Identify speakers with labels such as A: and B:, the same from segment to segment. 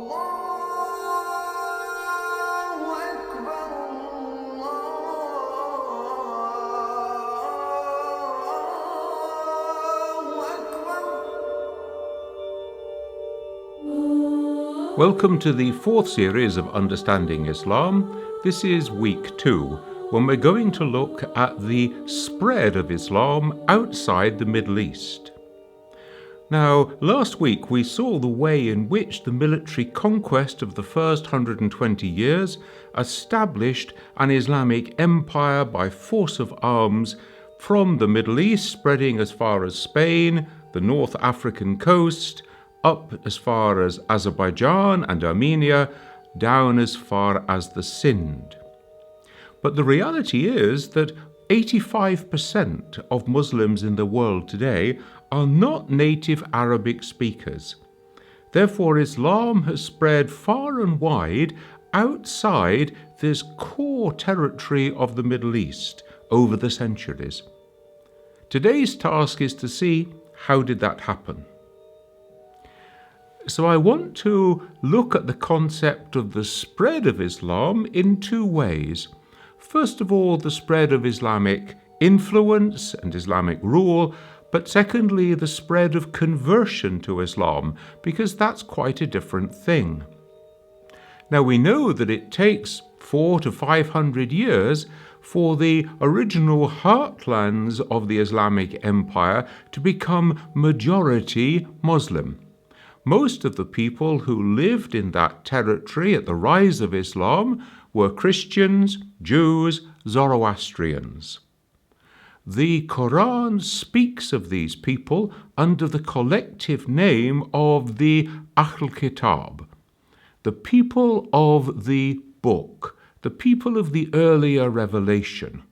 A: Welcome to the fourth series of Understanding Islam. This is week 2, when we're going to look at the spread of Islam outside the Middle East. Now, last week we saw the way in which the military conquest of the first 120 years established an Islamic empire by force of arms from the Middle East, spreading as far as Spain, the North African coast, up as far as Azerbaijan and Armenia, down as far as the Sind. But the reality is that 85% of Muslims in the world today are not native Arabic speakers. Therefore, Islam has spread far and wide outside this core territory of the Middle East over the centuries. Today's task is to see, how did that happen? So I want to look at the concept of the spread of Islam in two ways. First of all, the spread of Islamic influence and Islamic rule, but secondly, the spread of conversion to Islam, because that's quite a different thing. Now, we know that it takes 400 to 500 years for the original heartlands of the Islamic Empire to become majority Muslim. Most of the people who lived in that territory at the rise of Islam were Christians, Jews, Zoroastrians. The Quran speaks of these people under the collective name of the Ahl Kitab, the people of the book, the people of the earlier revelation.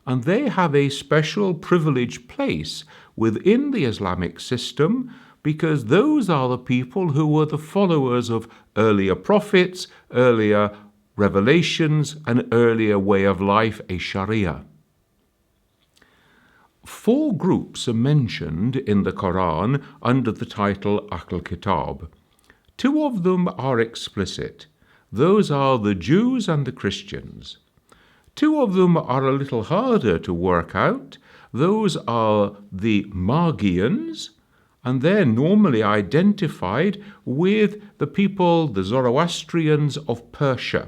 A: And they have a special privileged place within the Islamic system, because those are the people who were the followers of earlier prophets, earlier revelations, an earlier way of life, a Sharia. 4 groups are mentioned in the Quran under the title Ahl Kitab. 2 of them are explicit. Those are the Jews and the Christians. 2 of them are a little harder to work out. Those are the Magians, and they're normally identified with the people, the Zoroastrians of Persia.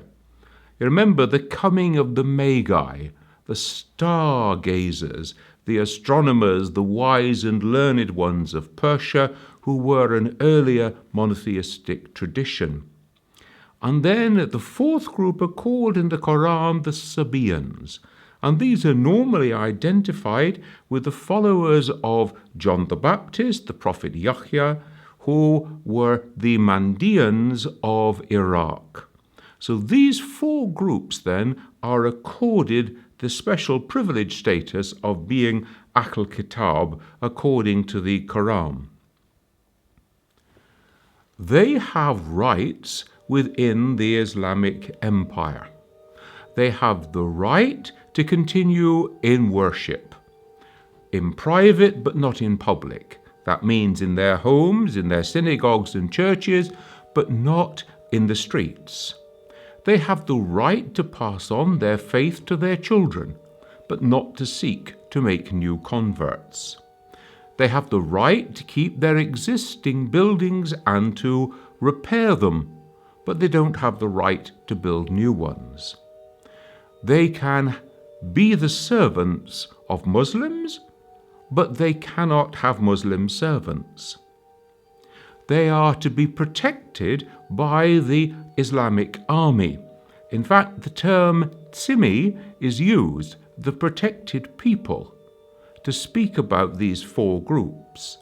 A: You remember the coming of the Magi, the stargazers, the astronomers, the wise and learned ones of Persia, who were an earlier monotheistic tradition. And then the 4th group are called in the Quran the Sabaeans, and these are normally identified with the followers of John the Baptist, the prophet Yahya, who were the Mandeans of Iraq. So these 4 groups then are accorded the special privileged status of being Ahl Kitab according to the Quran. They have rights within the Islamic Empire. They have the right to continue in worship, in private but not in public. That means in their homes, in their synagogues and churches, but not in the streets. They have the right to pass on their faith to their children, but not to seek to make new converts. They have the right to keep their existing buildings and to repair them, but they don't have the right to build new ones. They can be the servants of Muslims, but they cannot have Muslim servants. They are to be protected by the Islamic army. In fact, the term Tsimi is used, the protected people, to speak about these 4 groups.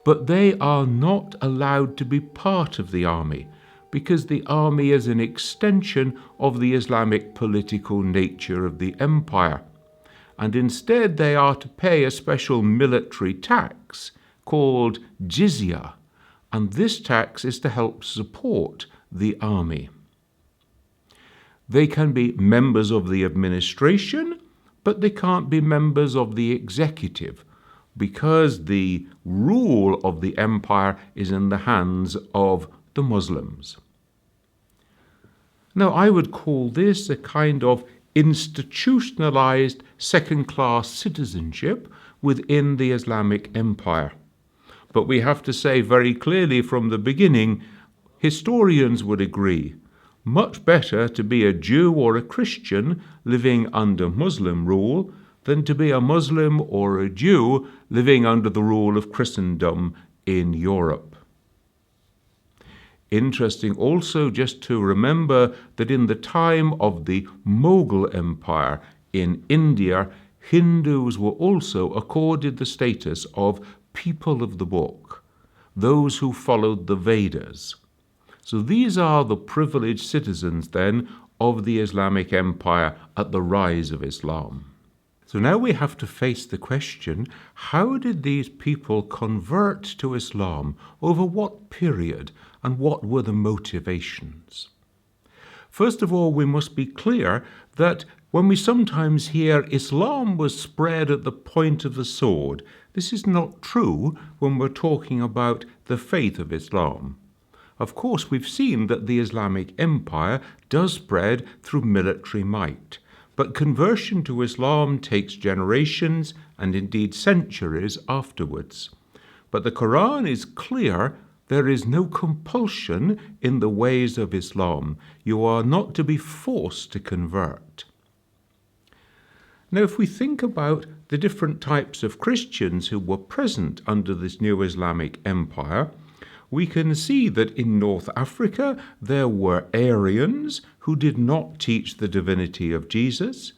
A: But they are not allowed to be part of the army, because the army is an extension of the Islamic political nature of the empire. And instead they are to pay a special military tax called jizya, and this tax is to help support the army. They can be members of the administration, but they can't be members of the executive, because the rule of the empire is in the hands of the Muslims. Now, I would call this a kind of institutionalized second-class citizenship within the Islamic Empire. But we have to say very clearly from the beginning, historians would agree, much better to be a Jew or a Christian living under Muslim rule than to be a Muslim or a Jew living under the rule of Christendom in Europe. Interesting also just to remember that in the time of the Mughal Empire in India, Hindus were also accorded the status of people of the book, those who followed the Vedas. So these are the privileged citizens then of the Islamic Empire at the rise of Islam. So now we have to face the question, how did these people convert to Islam? Over what period? And what were the motivations? First of all, we must be clear that when we sometimes hear Islam was spread at the point of the sword, this is not true when we're talking about the faith of Islam. Of course, we've seen that the Islamic Empire does spread through military might, but conversion to Islam takes generations and indeed centuries afterwards. But the Quran is clear. There is no compulsion in the ways of Islam. You are not to be forced to convert. Now, if we think about the different types of Christians who were present under this new Islamic Empire, we can see that in North Africa there were Arians who did not teach the divinity of Jesus,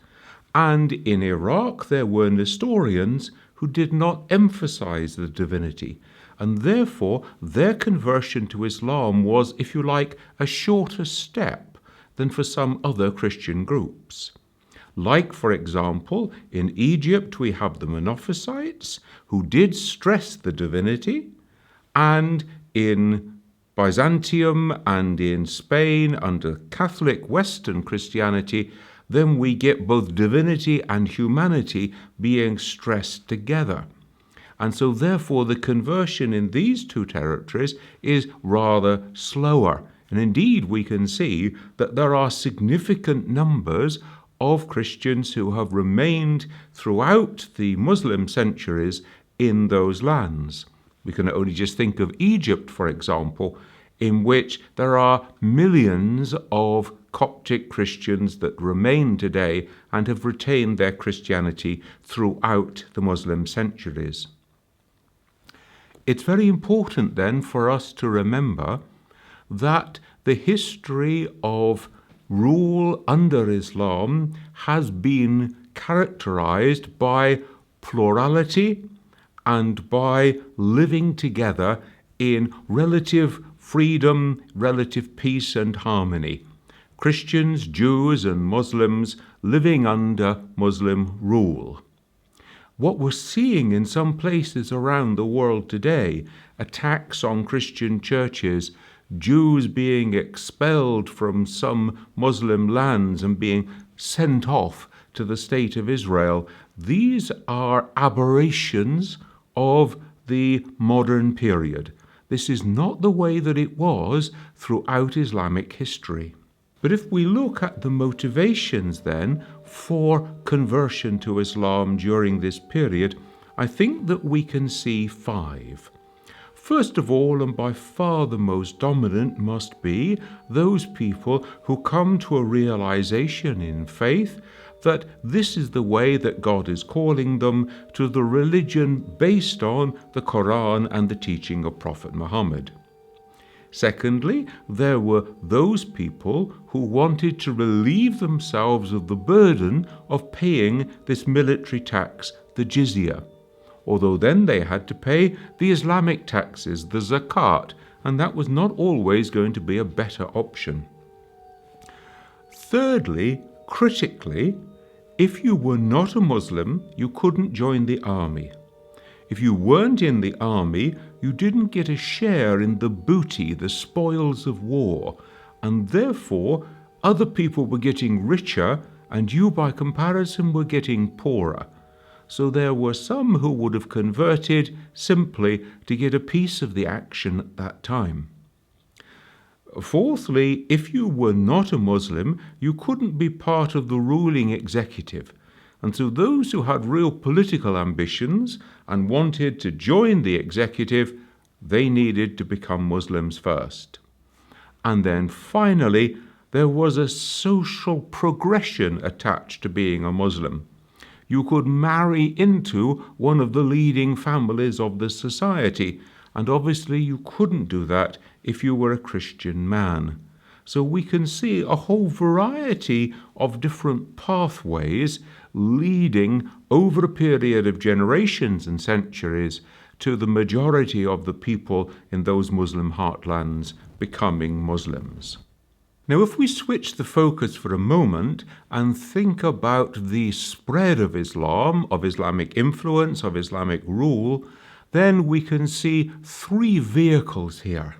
A: and in Iraq there were Nestorians who did not emphasize the divinity, and therefore their conversion to Islam was, if you like, a shorter step than for some other Christian groups. Like, for example, in Egypt we have the Monophysites, who did stress the divinity, and in Byzantium and in Spain under Catholic Western Christianity, then we get both divinity and humanity being stressed together. And so therefore the conversion in these two territories is rather slower. And indeed we can see that there are significant numbers of Christians who have remained throughout the Muslim centuries in those lands. We can only just think of Egypt, for example, in which there are millions of Coptic Christians that remain today and have retained their Christianity throughout the Muslim centuries. It's very important then for us to remember that the history of rule under Islam has been characterized by plurality and by living together in relative freedom, relative peace and harmony. Christians, Jews and Muslims living under Muslim rule. What we're seeing in some places around the world today, attacks on Christian churches, Jews being expelled from some Muslim lands and being sent off to the state of Israel, these are aberrations of the modern period. This is not the way that it was throughout Islamic history. But if we look at the motivations then for conversion to Islam during this period, I think that we can see 5. First of all, and by far the most dominant, must be those people who come to a realization in faith that this is the way that God is calling them to the religion based on the Quran and the teaching of Prophet Muhammad. Secondly, there were those people who wanted to relieve themselves of the burden of paying this military tax, the jizya, although then they had to pay the Islamic taxes, the zakat, and that was not always going to be a better option. Thirdly, critically, if you were not a Muslim, you couldn't join the army. If you weren't in the army, you didn't get a share in the booty, the spoils of war, and therefore other people were getting richer and you by comparison were getting poorer. So there were some who would have converted simply to get a piece of the action at that time. Fourthly, if you were not a Muslim, you couldn't be part of the ruling executive. And so those who had real political ambitions and wanted to join the executive, they needed to become Muslims first. And then finally, there was a social progression attached to being a Muslim. You could marry into one of the leading families of the society, and obviously you couldn't do that if you were a Christian man. So we can see a whole variety of different pathways leading over a period of generations and centuries to the majority of the people in those Muslim heartlands becoming Muslims. Now, if we switch the focus for a moment and think about the spread of Islam, of Islamic influence, of Islamic rule, then we can see three vehicles here.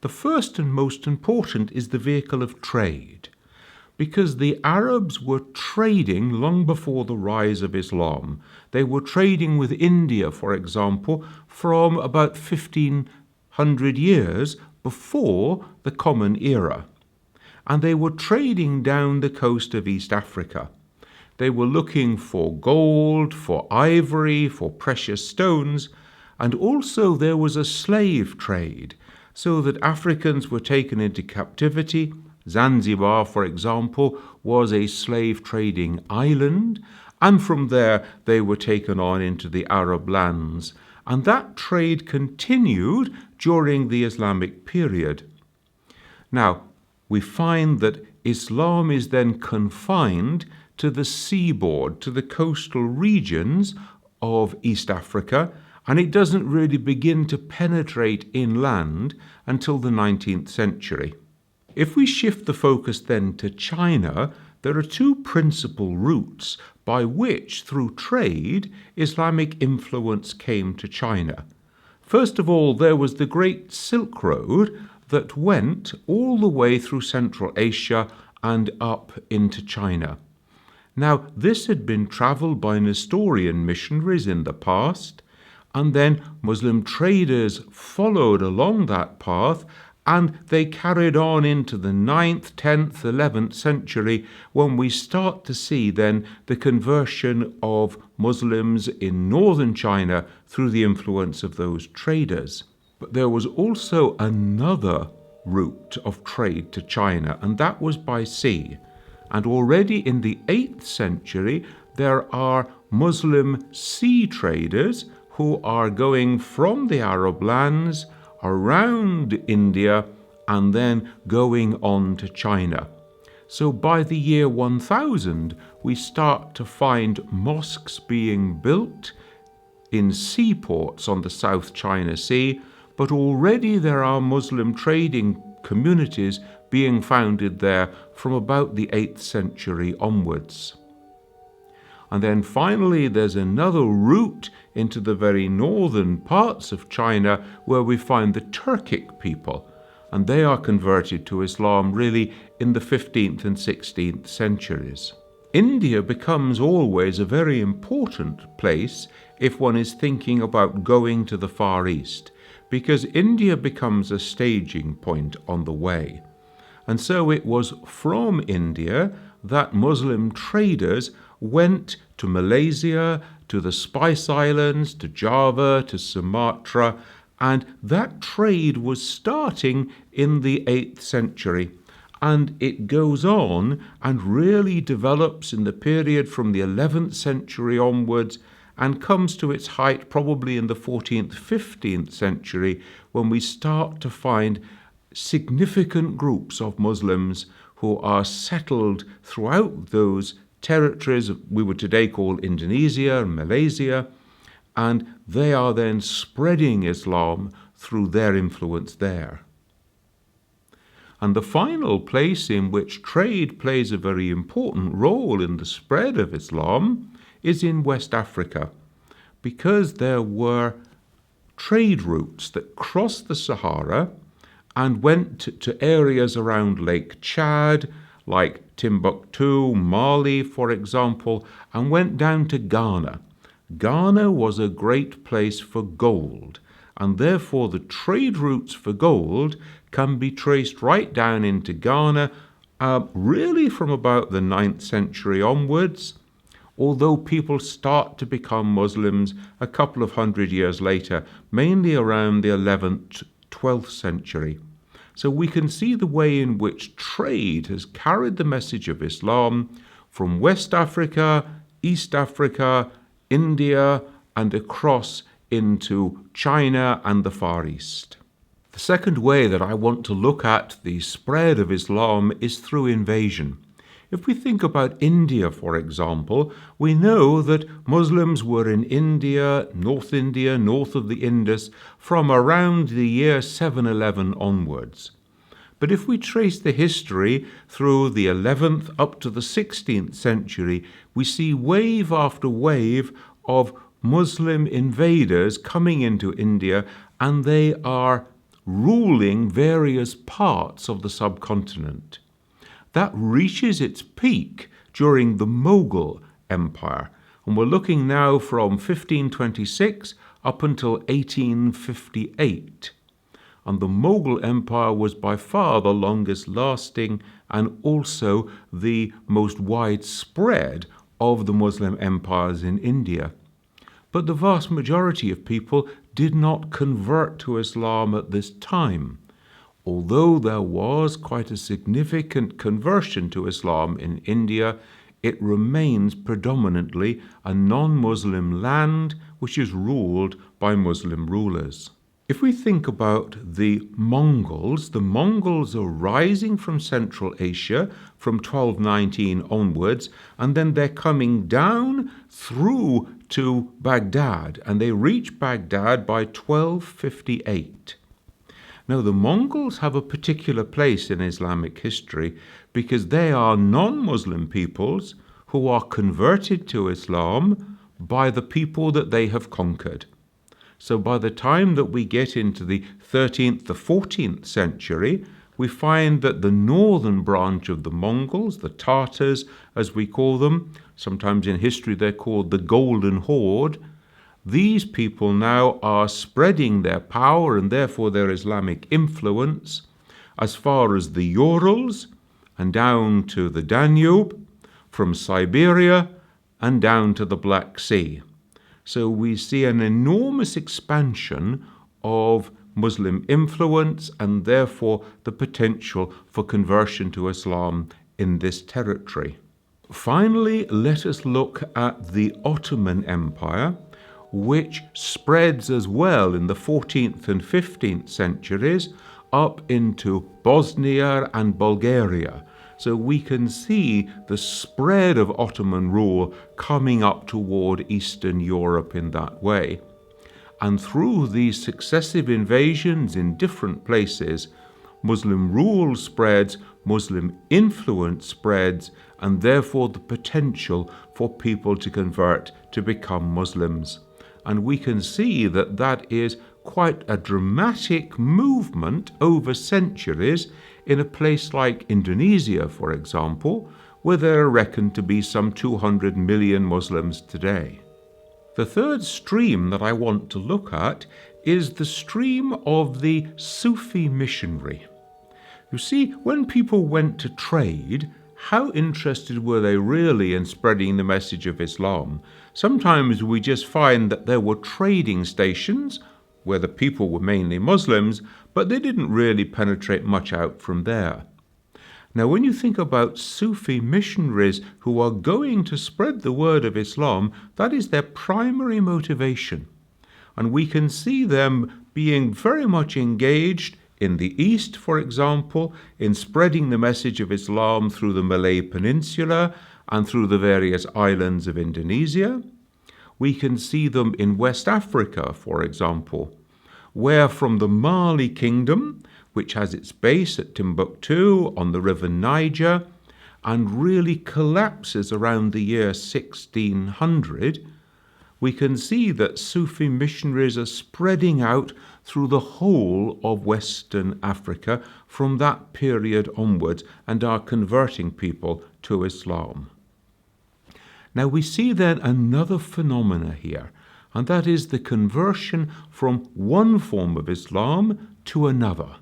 A: The first and most important is the vehicle of trade, because the Arabs were trading long before the rise of Islam. They were trading with India, for example, from about 1500 years before the Common Era. And they were trading down the coast of East Africa. They were looking for gold, for ivory, for precious stones, and also there was a slave trade, so that Africans were taken into captivity. Zanzibar, for example, was a slave trading island, and from there they were taken on into the Arab lands. And that trade continued during the Islamic period. Now, we find that Islam is then confined to the seaboard, to the coastal regions of East Africa, and it doesn't really begin to penetrate inland until the 19th century. If we shift the focus then to China, there are two principal routes by which, through trade, Islamic influence came to China. First of all, there was the Great Silk Road that went all the way through Central Asia and up into China. Now, this had been travelled by Nestorian missionaries in the past, and then Muslim traders followed along that path, and they carried on into the 9th, 10th, 11th century, when we start to see then the conversion of Muslims in northern China through the influence of those traders. But there was also another route of trade to China, and that was by sea. And already in the 8th century, there are Muslim sea traders who are going from the Arab lands around India and then going on to China. So by the year 1000, we start to find mosques being built in seaports on the South China Sea, but already there are Muslim trading communities being founded there from about the 8th century onwards. And then finally, there's another route into the very northern parts of China where we find the Turkic people, and they are converted to Islam really in the 15th and 16th centuries. India becomes always a very important place if one is thinking about going to the Far East, because India becomes a staging point on the way. And so it was from India that Muslim traders went to Malaysia, to the Spice Islands, to Java, to Sumatra, and that trade was starting in the 8th century. And it goes on and really develops in the period from the 11th century onwards and comes to its height probably in the 14th, 15th century, when we start to find significant groups of Muslims who are settled throughout those territories we would today call Indonesia and Malaysia, and they are then spreading Islam through their influence there. And the final place in which trade plays a very important role in the spread of Islam is in West Africa, because there were trade routes that crossed the Sahara and went to areas around Lake Chad, like Timbuktu, Mali, for example, and went down to Ghana. Ghana was a great place for gold, and therefore the trade routes for gold can be traced right down into Ghana, really from about the 9th century onwards, although people start to become Muslims a couple of hundred years later, mainly around the 11th, 12th century. So we can see the way in which trade has carried the message of Islam from West Africa, East Africa, India, and across into China and the Far East. The second way that I want to look at the spread of Islam is through invasion. If we think about India, for example, we know that Muslims were in India, north of the Indus, from around the year 711 onwards. But if we trace the history through the 11th up to the 16th century, we see wave after wave of Muslim invaders coming into India, and they are ruling various parts of the subcontinent. That reaches its peak during the Mughal Empire, and we're looking now from 1526 up until 1858. And the Mughal Empire was by far the longest lasting and also the most widespread of the Muslim empires in India. But the vast majority of people did not convert to Islam at this time. Although there was quite a significant conversion to Islam in India, it remains predominantly a non-Muslim land which is ruled by Muslim rulers. If we think about the Mongols are rising from Central Asia from 1219 onwards, and then they're coming down through to Baghdad, and they reach Baghdad by 1258. Now, the Mongols have a particular place in Islamic history because they are non-Muslim peoples who are converted to Islam by the people that they have conquered. So by the time that we get into the 13th, the 14th century, we find that the northern branch of the Mongols, the Tartars as we call them, sometimes in history they're called the Golden Horde, these people now are spreading their power and therefore their Islamic influence as far as the Urals and down to the Danube, from Siberia and down to the Black Sea. So we see an enormous expansion of Muslim influence and therefore the potential for conversion to Islam in this territory. Finally, let us look at the Ottoman Empire, which spreads as well in the 14th and 15th centuries up into Bosnia and Bulgaria. So we can see the spread of Ottoman rule coming up toward Eastern Europe in that way. And through these successive invasions in different places, Muslim rule spreads, Muslim influence spreads, and therefore the potential for people to convert to become Muslims. And we can see that that is quite a dramatic movement over centuries in a place like Indonesia, for example, where there are reckoned to be some 200 million Muslims today. The third stream that I want to look at is the stream of the Sufi missionary. You see, when people went to trade, how interested were they really in spreading the message of Islam? Sometimes we just find that there were trading stations where the people were mainly Muslims, but they didn't really penetrate much out from there. Now, when you think about Sufi missionaries who are going to spread the word of Islam, that is their primary motivation. And we can see them being very much engaged in the East, for example, in spreading the message of Islam through the Malay Peninsula and through the various islands of Indonesia. We can see them in West Africa, for example, where from the Mali Kingdom, which has its base at Timbuktu on the River Niger, and really collapses around the year 1600, we can see that Sufi missionaries are spreading out through the whole of Western Africa from that period onwards and are converting people to Islam. Now we see then another phenomena here, and that is the conversion from one form of Islam to another.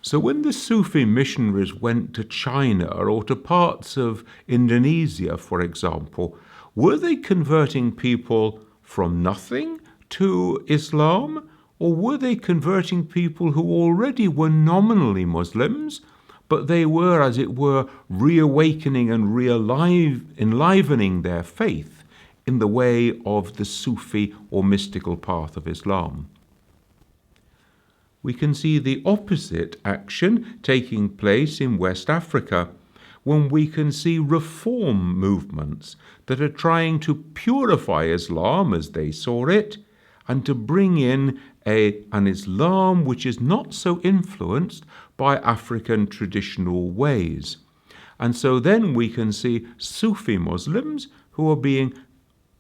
A: So when the Sufi missionaries went to China or to parts of Indonesia, for example, were they converting people from nothing to Islam, or were they converting people who already were nominally Muslims, but they were, as it were, reawakening and enlivening their faith in the way of the Sufi or mystical path of Islam? We can see the opposite action taking place in West Africa, when we can see reform movements that are trying to purify Islam as they saw it, and to bring in an Islam which is not so influenced by African traditional ways. And so then we can see Sufi Muslims who are being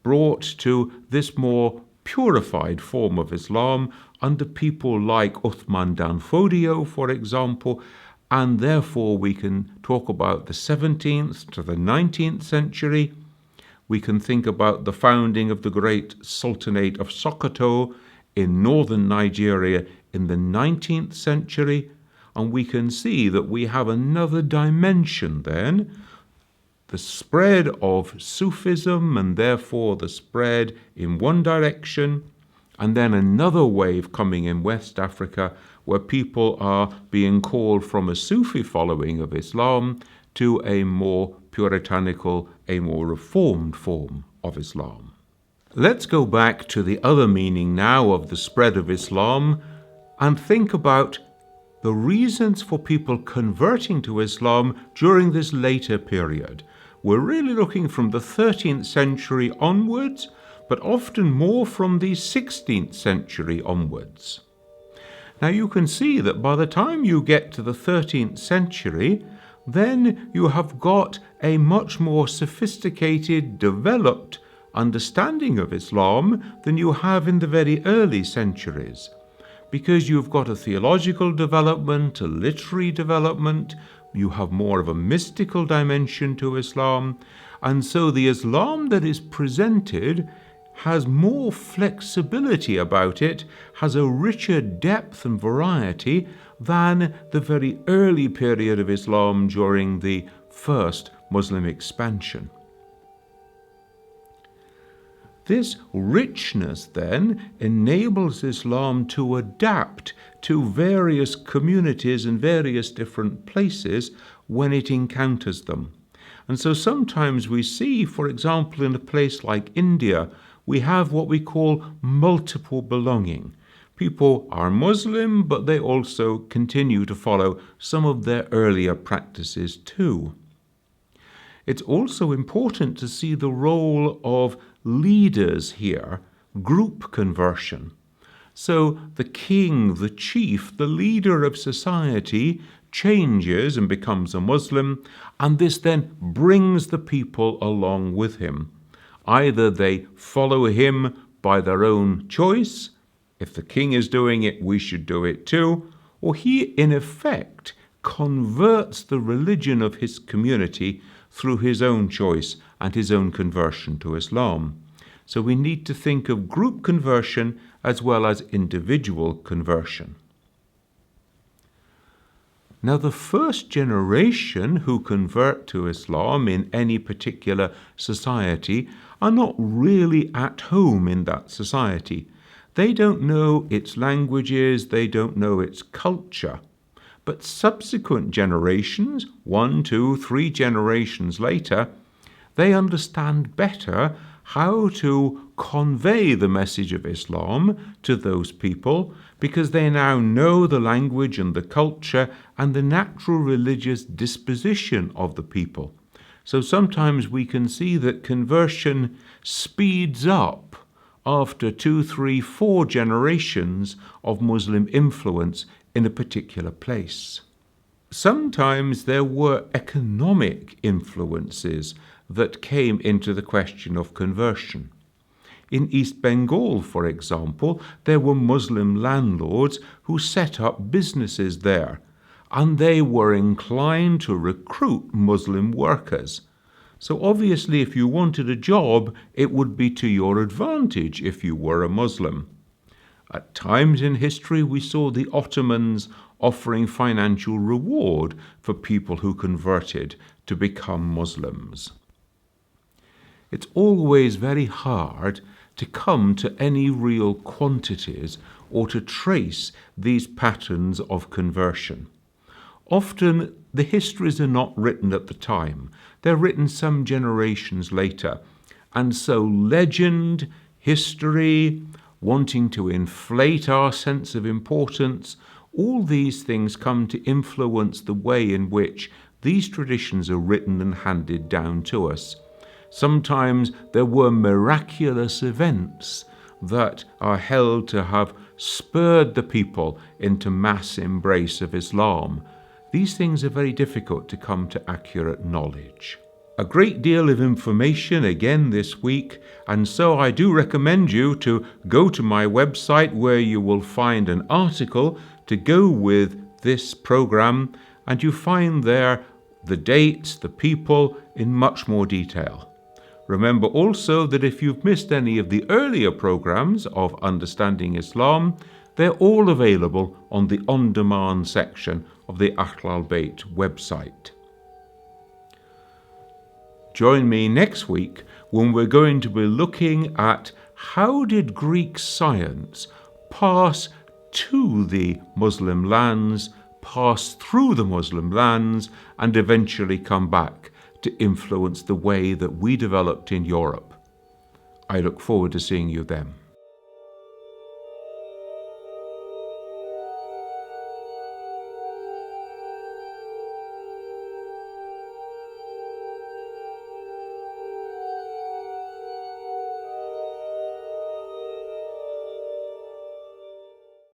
A: brought to this more purified form of Islam under people like Uthman Dan Fodio, for example, and therefore we can talk about the 17th to the 19th century. We can think about the founding of the great Sultanate of Sokoto in northern Nigeria in the 19th century, and we can see that we have another dimension then, the spread of Sufism and therefore the spread in one direction, and then another wave coming in West Africa where people are being called from a Sufi following of Islam to a more puritanical, a more reformed form of Islam. Let's go back to the other meaning now of the spread of Islam and think about the reasons for people converting to Islam during this later period. We're really looking from the 13th century onwards, but often more from the 16th century onwards. Now you can see that by the time you get to the 13th century, then you have got a much more sophisticated, developed understanding of Islam than you have in the very early centuries, because you've got a theological development, a literary development, you have more of a mystical dimension to Islam, and so the Islam that is presented has more flexibility about it, has a richer depth and variety than the very early period of Islam during the first Muslim expansion. This richness then enables Islam to adapt to various communities and various different places when it encounters them. And so sometimes we see, for example, in a place like India, we have what we call multiple belonging. People are Muslim, but they also continue to follow some of their earlier practices too. It's also important to see the role of leaders here, group conversion. So the king, the chief, the leader of society changes and becomes a Muslim, and this then brings the people along with him. Either they follow him by their own choice, if the king is doing it, we should do it too, or he in effect converts the religion of his community through his own choice and his own conversion to Islam. So we need to think of group conversion as well as individual conversion. Now, the first generation who convert to Islam in any particular society are not really at home in that society. They don't know its languages, they don't know its culture. But subsequent generations, 1, 2, 3 generations later, they understand better how to convey the message of Islam to those people, because they now know the language and the culture and the natural religious disposition of the people. So sometimes we can see that conversion speeds up after 2, 3, 4 generations of Muslim influence in a particular place. Sometimes there were economic influences that came into the question of conversion. In East Bengal, for example, there were Muslim landlords who set up businesses there, and they were inclined to recruit Muslim workers. So obviously, if you wanted a job, it would be to your advantage if you were a Muslim. At times in history, we saw the Ottomans offering financial reward for people who converted to become Muslims. It's always very hard to come to any real quantities or to trace these patterns of conversion. Often the histories are not written at the time. They're written some generations later. And so legend, history, wanting to inflate our sense of importance, all these things come to influence the way in which these traditions are written and handed down to us. Sometimes there were miraculous events that are held to have spurred the people into mass embrace of Islam. These things are very difficult to come to accurate knowledge. A great deal of information again this week, and so I do recommend you to go to my website where you will find an article to go with this program, and you find there the dates, the people in much more detail. Remember also that if you've missed any of the earlier programs of Understanding Islam, they're all available on the on-demand section of the Ahlul Bayt website. Join me next week when we're going to be looking at how did Greek science pass to the Muslim lands, pass through the Muslim lands, and eventually come back to influence the way that we developed in Europe. I look forward to seeing you then.